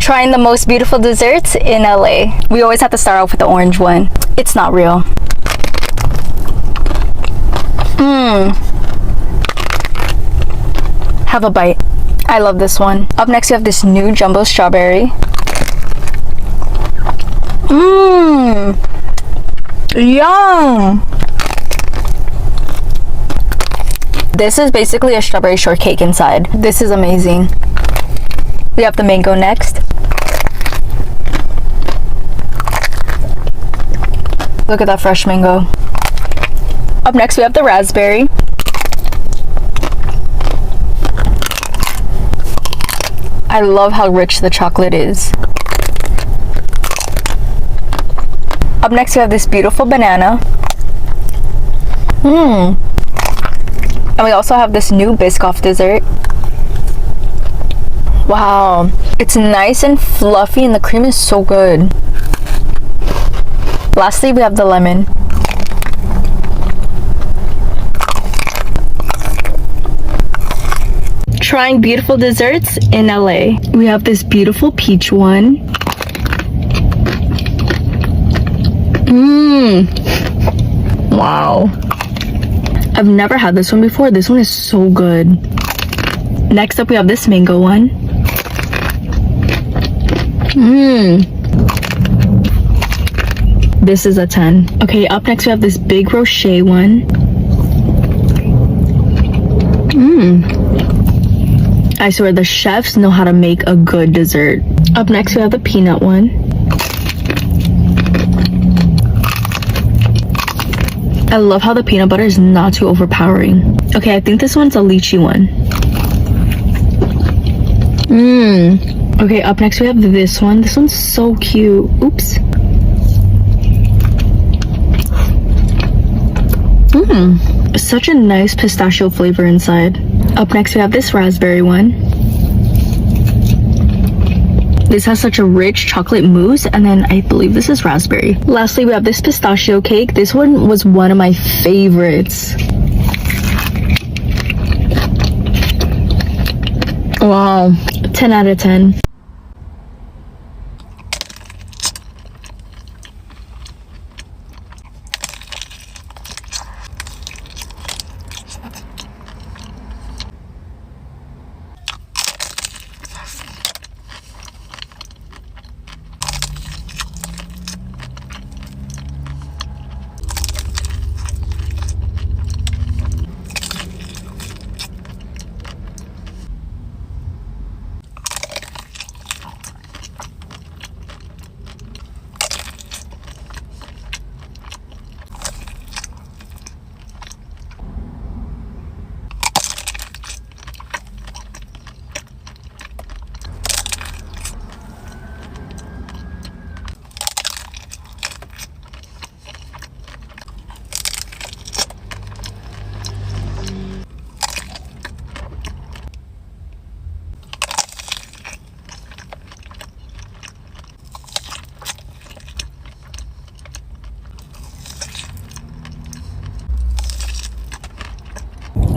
Trying the most beautiful desserts in LA. We always have to start off with the orange one. It's not real. Have a bite. I love this one. Up next, we have this new jumbo strawberry. Yum! This is basically a strawberry shortcake inside. This is amazing. We have the mango next. Look at that fresh mango. Up next, we have the raspberry. I love how rich the chocolate is. Up next, we have this beautiful banana. And we also have this new Biscoff dessert. Wow. It's nice and fluffy and the cream is so good. Lastly, we have the lemon. Trying beautiful desserts in LA. We have this beautiful peach one. Wow. I've never had this one before. This one is so good. Next up, we have this mango one. This is a 10. Okay, up next we have this big Rocher one. I swear the chefs know how to make a good dessert. Up next we have the peanut one. I love how the peanut butter is not too overpowering. Okay, I think this one's a lychee one. Okay, up next we have this one. This one's so cute. Oops. Such a nice pistachio flavor inside. Up next we have this raspberry one. This has such a rich chocolate mousse, and then I believe this is raspberry. Lastly, we have this pistachio cake. This one was one of my favorites. Wow, 10 out of 10.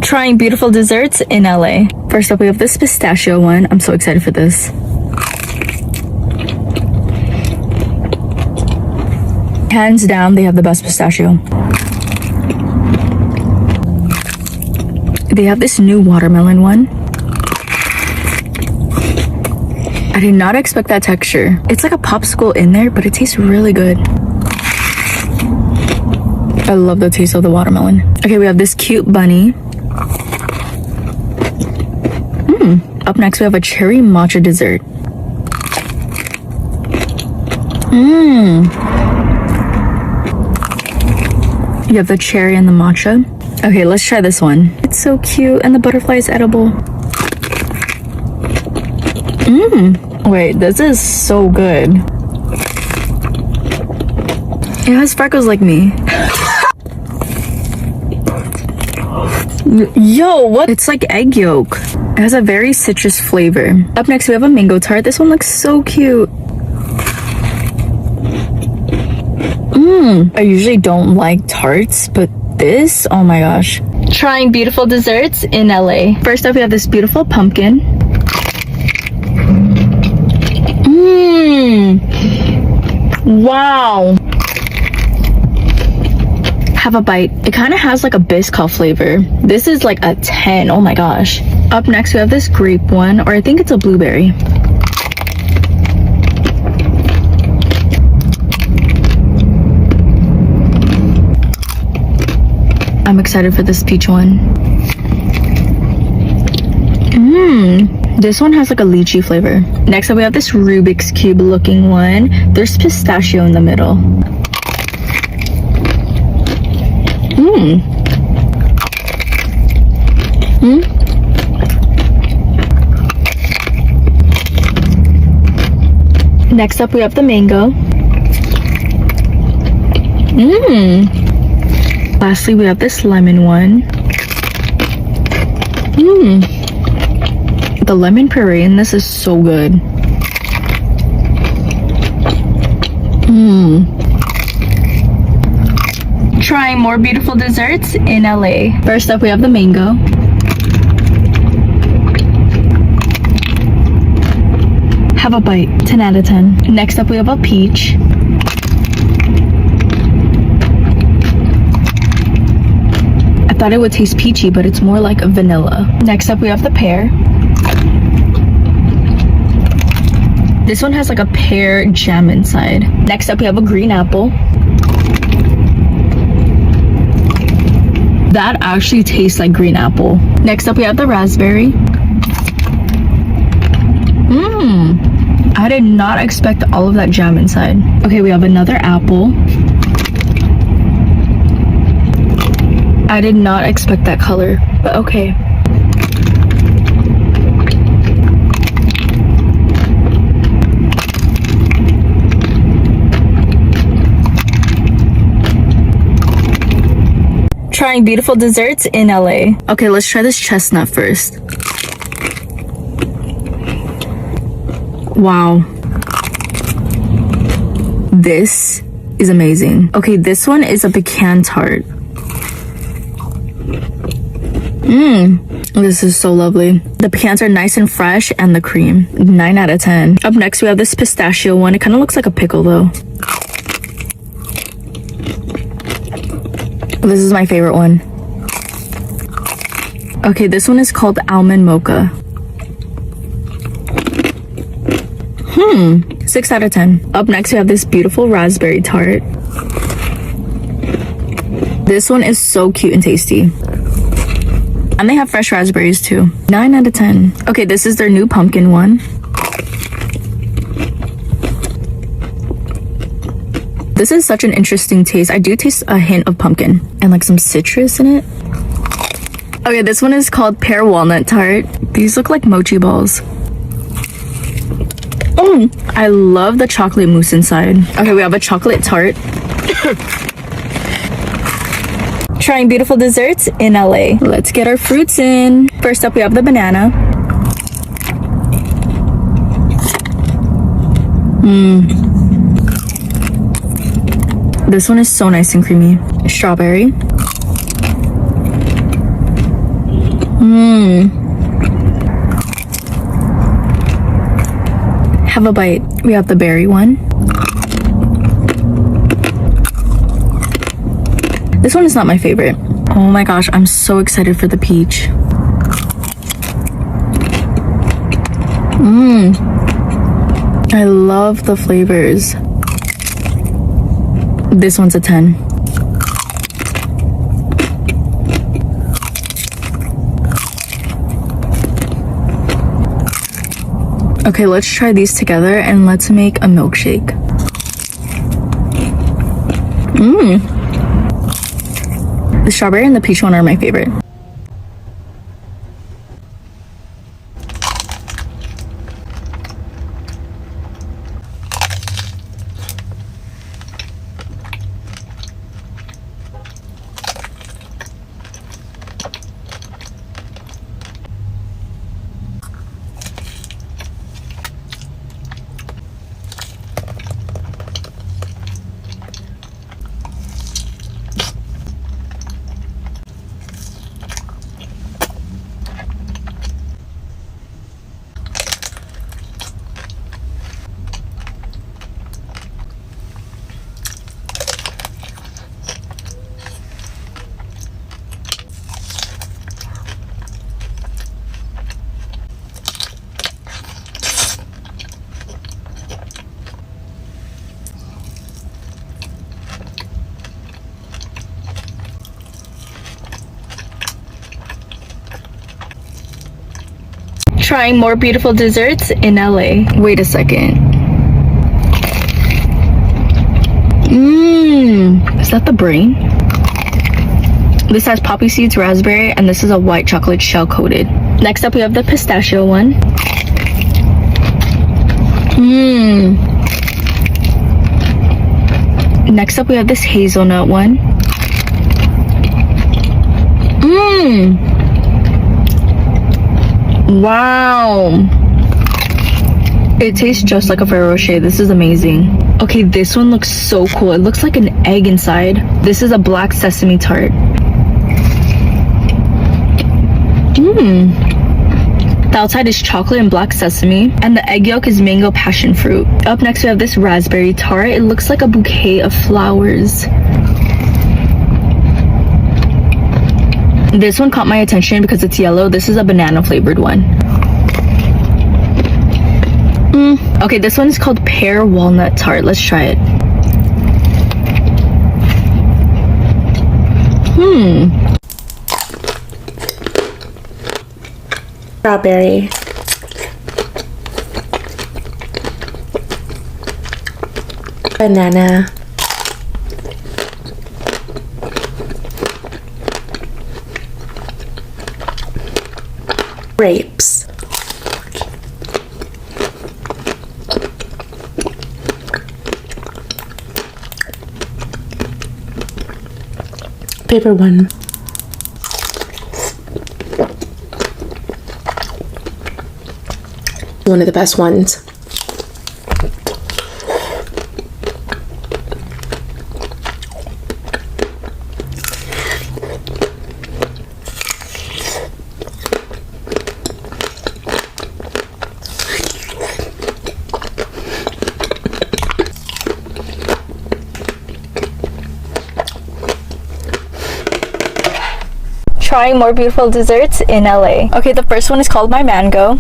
Trying beautiful desserts in LA. First up, we have this pistachio one. I'm so excited for this. Hands down, they have the best pistachio. They have this new watermelon one. I did not expect that texture. It's like a popsicle in there, but it tastes really good. I love the taste of the watermelon. Okay, we have this cute bunny. Up next, we have a cherry matcha dessert. You have the cherry and the matcha. Okay, let's try this one. It's so cute, and the butterfly is edible. Wait, this is so good. It has freckles like me. Yo, what? It's like egg yolk. It has a very citrus flavor. Up next, we have a mango tart. This one looks so cute. I usually don't like tarts, but this, oh my gosh. Trying beautiful desserts in LA. First up, we have this beautiful pumpkin. Wow. Have a bite. It kind of has like a Biscoff flavor. This is like a 10. Oh my gosh. Up next, we have this grape one, or I think it's a blueberry. I'm excited for this peach one. This one has like a lychee flavor. Next up, we have this Rubik's Cube looking one. There's pistachio in the middle. Next up, we have the mango. Lastly, we have this lemon one. The lemon puree in this is so good. Trying more beautiful desserts in LA. First up, we have the mango. Have a bite. 10 out of 10. Next up, we have a peach. I thought it would taste peachy, but it's more like vanilla. Next up, we have the pear. This one has like a pear jam inside. Next up, we have a green apple. That actually tastes like green apple. Next up, we have the raspberry. I did not expect all of that jam inside. Okay, we have another apple. I did not expect that color, but okay. Trying beautiful desserts in LA. Okay, let's try this chestnut first. Wow. This is amazing. Okay, this one is a pecan tart. This is so lovely. The pecans are nice and fresh, and the cream. 9 out of 10. Up next, we have this pistachio one. It kind of looks like a pickle though. This is my favorite one. Okay, this one is called almond mocha. 6 out of 10. Up next, we have this beautiful raspberry tart. This one is so cute and tasty. And they have fresh raspberries too. 9 out of 10. Okay, this is their new pumpkin one. This is such an interesting taste. I do taste a hint of pumpkin and like some citrus in it. Okay, this one is called pear walnut tart. These look like mochi balls. I love the chocolate mousse inside. Okay, we have a chocolate tart. Trying beautiful desserts in LA. Let's get our fruits in. First up, we have the banana. This one is so nice and creamy. Strawberry. Have a bite. We have the berry one. This one is not my favorite. Oh my gosh, I'm so excited for the peach. I love the flavors. This one's a 10. Okay, let's try these together and let's make a milkshake. The strawberry and the peach one are my favorite. Trying more beautiful desserts in LA. Wait a second. Is that the brain? This has poppy seeds, raspberry, and this is a white chocolate shell coated. Next up, we have the pistachio one. Next up, we have this hazelnut one. Wow. It tastes just like a Ferrero Rocher. This is amazing. Okay, this one looks so cool. It looks like an egg inside. This is a black sesame tart. The outside is chocolate and black sesame, and the egg yolk is mango passion fruit. Up next, we have this raspberry tart. It looks like a bouquet of flowers. This one caught my attention because it's yellow. This is a banana flavored one. Okay, this one is called pear walnut tart. Let's try it. Strawberry. Banana. Grapes. Favorite one. One of the best ones. Trying more beautiful desserts in LA. Okay, the first one is called My Mango.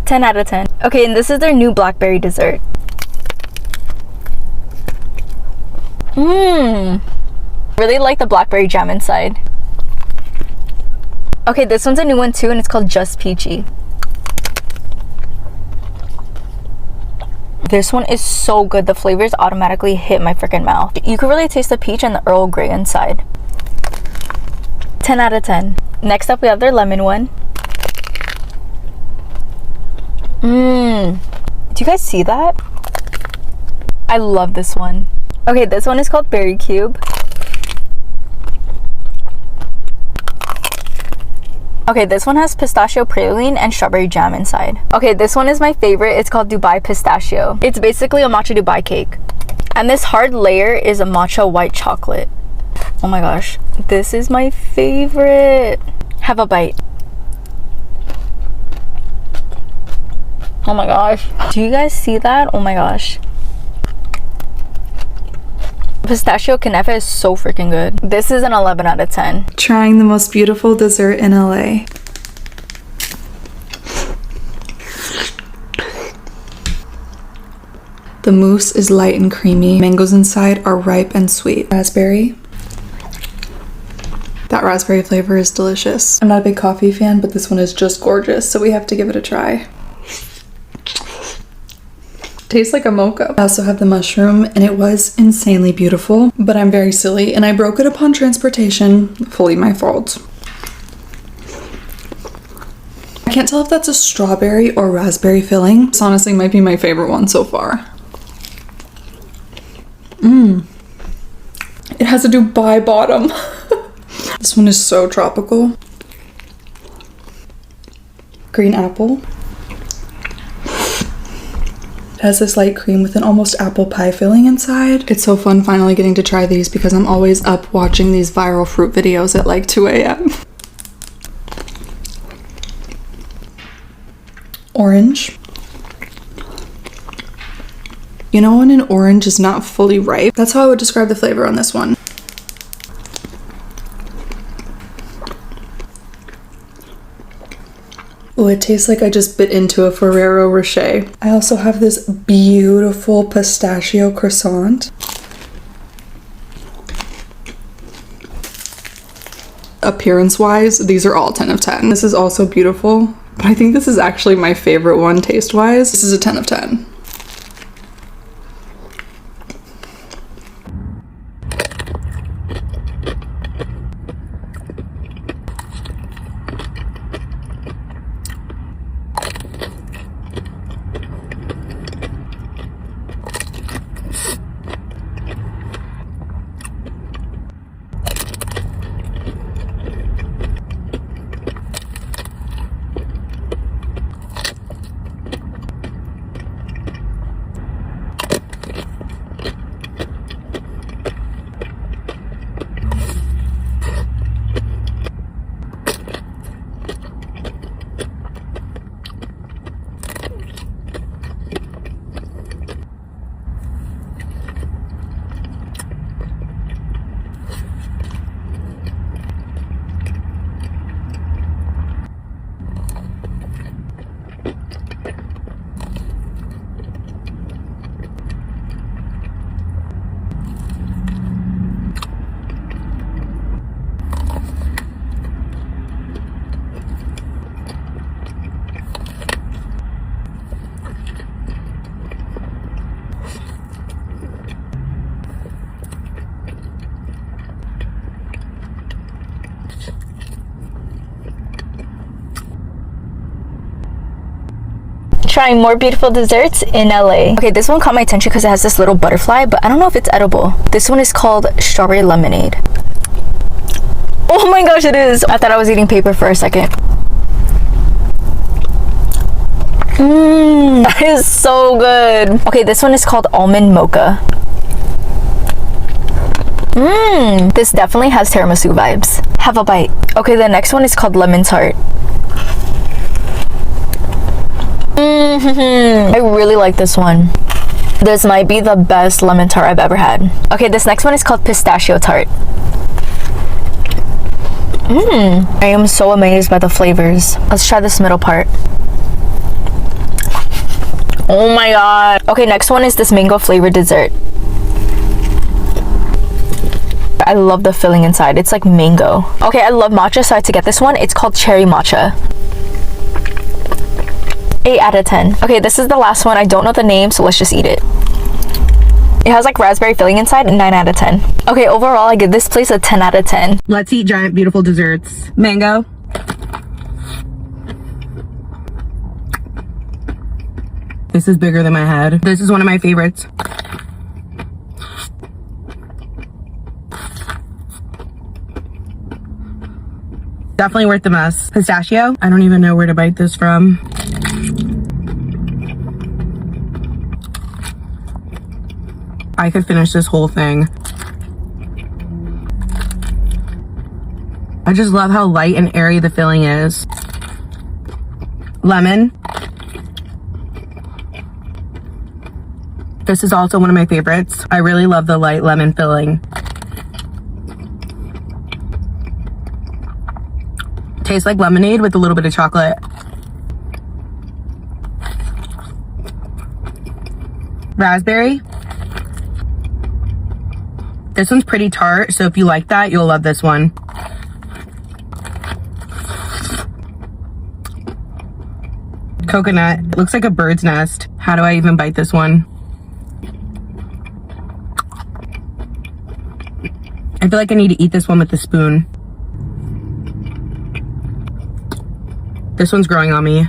10 out of 10. Okay, and this is their new blackberry dessert. Really like the blackberry jam inside. Okay, this one's a new one too, and it's called Just Peachy. This one is so good. The flavors automatically hit my freaking mouth. You can really taste the peach and the Earl Grey inside. 10 out of 10. Next up, we have their lemon one. Do you guys see that? I love this one. Okay, this one is called Berry Cube. Okay, this one has pistachio praline and strawberry jam inside. Okay, this one is my favorite. It's called Dubai Pistachio. It's basically a matcha Dubai cake. And this hard layer is a matcha white chocolate. Oh my gosh, this is my favorite. Have a bite. Oh my gosh. Do you guys see that? Oh my gosh. Pistachio Kanafa is so freaking good. This is an 11 out of 10. Trying the most beautiful dessert in LA. The mousse is light and creamy. Mangoes inside are ripe and sweet. Raspberry. That raspberry flavor is delicious. I'm not a big coffee fan, but this one is just gorgeous, so we have to give it a try. Tastes like a mocha. I also have the mushroom, and it was insanely beautiful, but I'm very silly and I broke it upon transportation. Fully my fault. I can't tell if that's a strawberry or raspberry filling. This honestly might be my favorite one so far. It has a Dubai bottom. This one is so tropical. Green apple. It has this light cream with an almost apple pie filling inside. It's so fun finally getting to try these because I'm always up watching these viral fruit videos at like 2 a.m. Orange. You know when an orange is not fully ripe? That's how I would describe the flavor on this one. Oh, it tastes like I just bit into a Ferrero Rocher. I also have this beautiful pistachio croissant. appearance-wise, these are all 10 of 10. This is also beautiful, but I think this is actually my favorite one taste-wise. This is a 10 of 10. Trying more beautiful desserts in LA. Okay, this one caught my attention because it has this little butterfly, but I don't know if it's edible. This one is called strawberry lemonade. Oh my gosh, it is. I thought I was eating paper for a second. That is so good. Okay, this one is called almond mocha. This definitely has tiramisu vibes. Have a bite. Okay, the next one is called lemon tart. I really like this one. This might be the best lemon tart I've ever had. Okay, this next one is called pistachio tart. I am so amazed by the flavors. Let's try this middle part. Oh my god. Okay, next one is this mango flavored dessert. I love the filling inside. It's like mango. Okay, I love matcha, so I had to get this one. It's called cherry matcha. 8 out of 10. Okay, this is the last one. I don't know the name, so let's just eat it. It has like raspberry filling inside. 9 out of 10. Okay, overall I give this place a 10 out of 10. Let's eat giant beautiful desserts. Mango. This is bigger than my head. This is one of my favorites. Definitely worth the mess. Pistachio. I don't even know where to bite this from. I could finish this whole thing. I just love how light and airy the filling is. Lemon. This is also one of my favorites. I really love the light lemon filling. Tastes like lemonade with a little bit of chocolate. Raspberry. This one's pretty tart, so if you like that, you'll love this one. Coconut. It looks like a bird's nest. How do I even bite this one? I feel like I need to eat this one with a spoon. This one's growing on me.